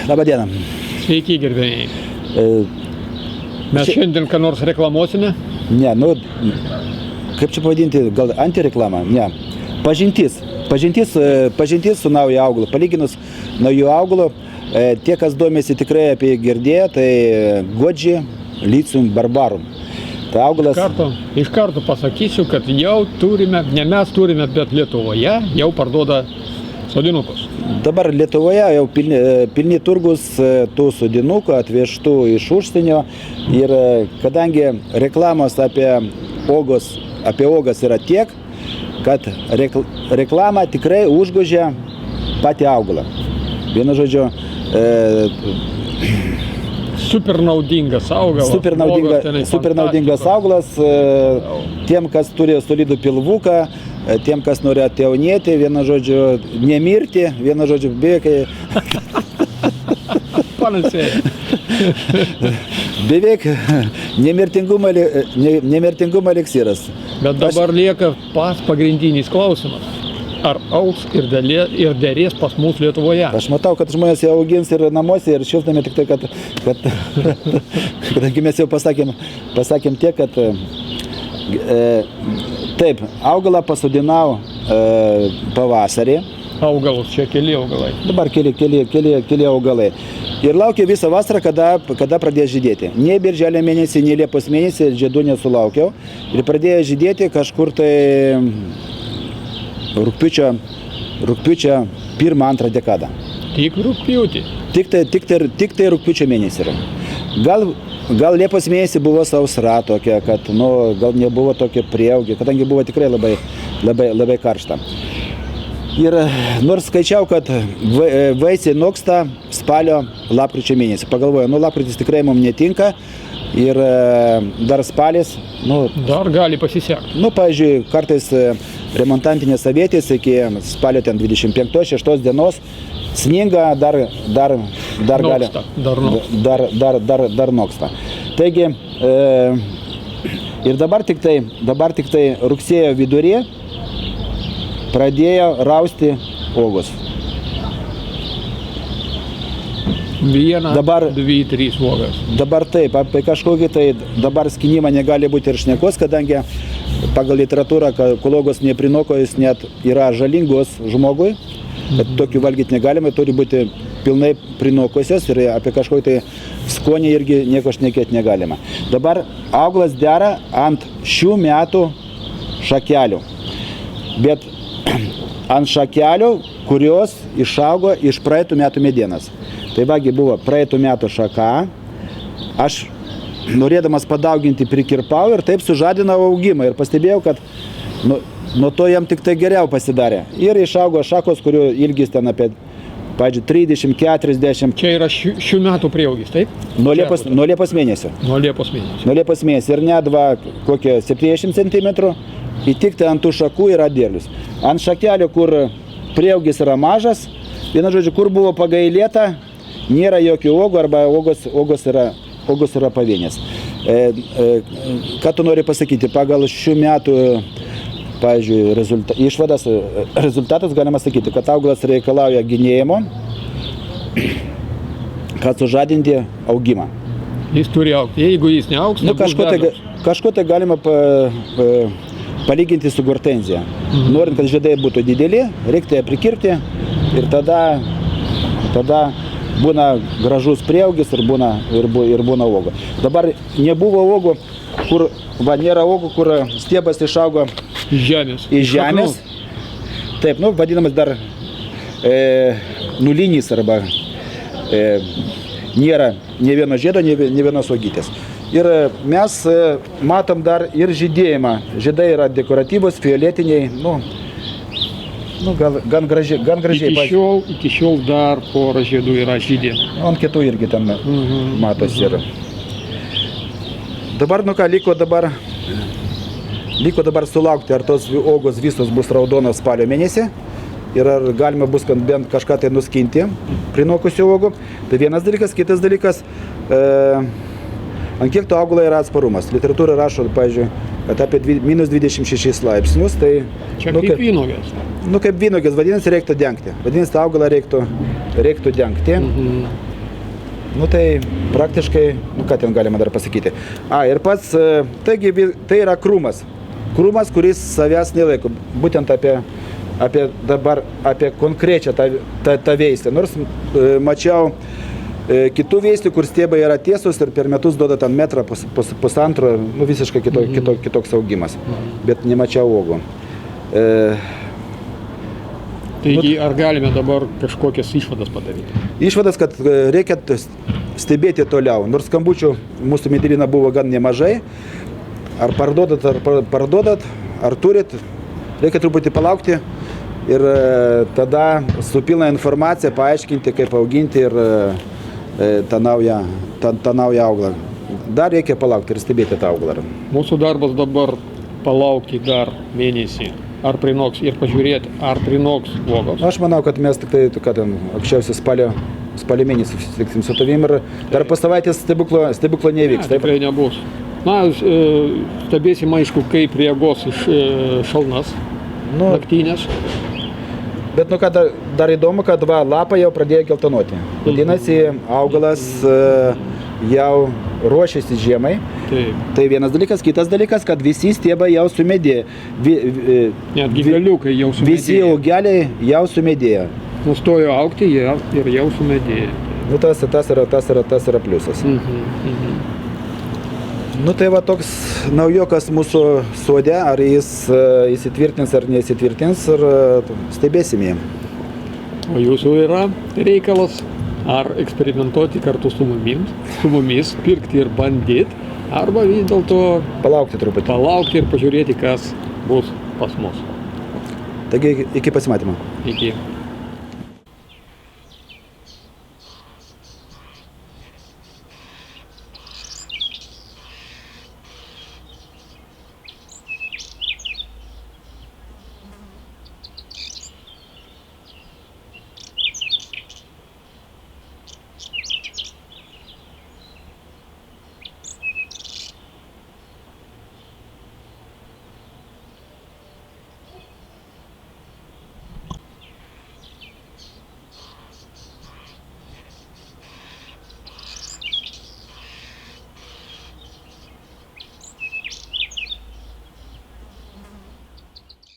Labadiena. Sveiki, gerbėjai. Mes šiandien ką nors reklamuosime? Ne, nu, kaip čia pavadinti, gal antireklamą? Ne. Pažintis su nauju augalu. Palyginus naujų augalų, tie, kas domisi tikrai apie girdėję, tai Godži Lycium barbarum. Tai augalas... Iš karto pasakysiu, kad jau turime, ne mes turime, bet Lietuvoje jau parduoda sodinukus. Dabar Lietuvoje jau pilni turgus tų sodinukų atvežtų iš užsienio ir kadangi reklamos apie uogas yra tiek, kad reklama tikrai užgožia patį augalą. Vienu žodžiu, super naudingas augalas. Super naudingas augalas tiem, kas turi solidų pilvuką, tiem, kas nori atjaunėti, vienu žodžiu, nemirti, vienu žodžiu, beveik nemirtingumo eliksiras. Bet dabar lieka pats pagrindinis klausimas. Ar augs ir derės pas mus Lietuvoje? Aš matau, kad žmonės jau augins ir namuose, ir šiltnamy, tik tai, kadangi mes jau pasakėm tiek, kad taip, augalą pasodinau pavasarį. Augalus, čia keli augalai. Dabar keli augalai. Ir laukia visą vasarą, kada pradės žydėti. Nei birželio mėnesį, nei liepos mėnesį žiedų nesulaukiau. Ir pradėjo žydėti kažkur tai rugpjūčio 1-2 dekadą. Tik rugpjūtį? Tik tai rugpjūčio mėnesį yra. Gal liepos mėnesį buvo sausra tokia, kad gal nebuvo tokio prieaugio, kadangi buvo tikrai labai karšta. Ir nors skaičiau, kad vaisiai noksta spalio lapkričio mėnesį. Pagalvoju, lapkritis tikrai mums netinka. Ir dar spalis, dar gali pasisekti. Pavyzdžiui, kartais remontantinės avietės iki spalio 25-6 dienos sninga, dar noksta. Taigi, ir dabar tik tai rugsėjo viduryje pradėjo rausti uogos. 1, 2, 3 uogas. Dabar taip, apie kažkokį tai dabar skinimą negali būti ir šnekos, kadangi pagal literatūrą, kad uogos neprinokojus net yra žalingos žmogui, kad tokių valgyti negalima, turi būti pilnai prinokusios ir apie kažkokį tai skonį irgi nieko šnekėti negalima. Dabar augalas dera ant šių metų šakelių, bet ant šakelių, kurios išaugo iš praeitų metų medienos. Tai vagi buvo praeitų metų šaka, aš norėdamas padauginti prikirpau ir taip sužadinau augimą ir pastebėjau, kad nuo to jam tik tai geriau pasidarė. Ir išaugo šakos, kurių ilgis ten apie, pavyzdžiui, 30-40. Čia yra šių metų prieaugis, taip? Nuo Liepos mėnesio. Nuo Liepos mėnesio. Nuo Liepos mėnesio ir net kokie 70 cm, ir tik tai ant tų šakų yra derlius. Ant šakelių, kur prieaugis yra mažas, vienu žodžiu, kur buvo pagailėta, nėra jokių uogų arba uogos yra pavienės. Ką tu nori pasakyti? Pagal šių metų, pavyzdžiui, rezultatas galima sakyti, kad augalas reikalauja gynėjimo, kad sužadinti augimą. Jis turi augti. Jeigu jis neaugs, kažko tai galima palyginti su gortenzija. Norint, kad žiedai būtų dideli, reikia prikirpti ir tada būna gražus prieaugis ir būna uogų. Dabar nebuvo uogų, nėra uogų, kur stiebas išaugo iš žemės. Taip, vadinamas dar nulinis arba nėra ne vieno žiedo, ne vienos uogytės. Ir mes matom dar ir žydėjimą. Žiedai yra dekoratyvus, fioletiniai, gan gražiai. Iki šiol dar pora žiedų yra žydė. Ant kitų irgi ten matosi. Dabar, liko dabar sulaukti, ar tos uogos visos bus raudonos spalio mėnesį ir ar galima bus bent kažką tai nuskinti prinokusių uogų. Tai vienas dalykas, kitas dalykas, ant kiek to augalo yra atsparumas. Literatūra rašo, pavyzdžiui, kad apie -26 laipsnius, tai... Čia kaip vynogės. Kaip vynogės, vadinasi, reiktų dengti. Vadinasi, augalą reiktų dengti. Nu tai praktiškai, nu ką ten galima dar pasakyti. Ir pats, taigi tai yra krūmas. Krūmas, kuris savęs nelaiko. Būtent apie dabar, apie konkrečią tą veislę. Nors mačiau kitų veislių, kur stiebai yra tiesus ir per metus duoda ten metrą pusantro, nu visiškai kitoks augimas. Bet nemačiau uogų. Taigi, ar galime dabar kažkokias išvadas padaryti? Išvadas, kad reikia stebėti toliau. Nors skambučių mūsų medylyną buvo gan nemažai. Ar parduodat, ar turit, reikia truputį palaukti ir tada su pilna informacija paaiškinti, kaip auginti ir tą naują augalą. Dar reikia palaukti ir stebėti tą augalą. Mūsų darbas dabar palaukti dar mėnesį. Ar prinoks ir pažiūrėti, ar prinoks uogos? Aš manau, kad mes tik tai, anksčiausiai spalio mėnesį susitiksim su tavim ir dar po savaitės stebuklo nevyks. Ne, tikrai nebus. Na, stebėsim aišku, kaip reagos iš šalnas, naktinės. Bet nu ką dar įdomu, kad lapai jau pradėjo geltonuoti. Vadinasi, augalas jau ruošiasi žiemai. Taip. Tai vienas dalykas. Kitas dalykas, kad visi stiebai jau sumedėjo. Netgi galiukai jau sumedėjo. Visi augeliai jau sumedėjo. Nustojo augti ir jau sumedėjo. Nu, tas yra pliusas. Nu tai va toks naujokas mūsų sode, ar jis įsitvirtins ar neįsitvirtins, ir stebėsim jį. O jūsų yra reikalas, ar eksperimentuoti kartu su mumis, pirkti ir bandyti, arba vis dėlto palaukti truputį. Palaukti ir pažiūrėti, kas bus pas mus. Taigi, iki pasimatymo. Iki.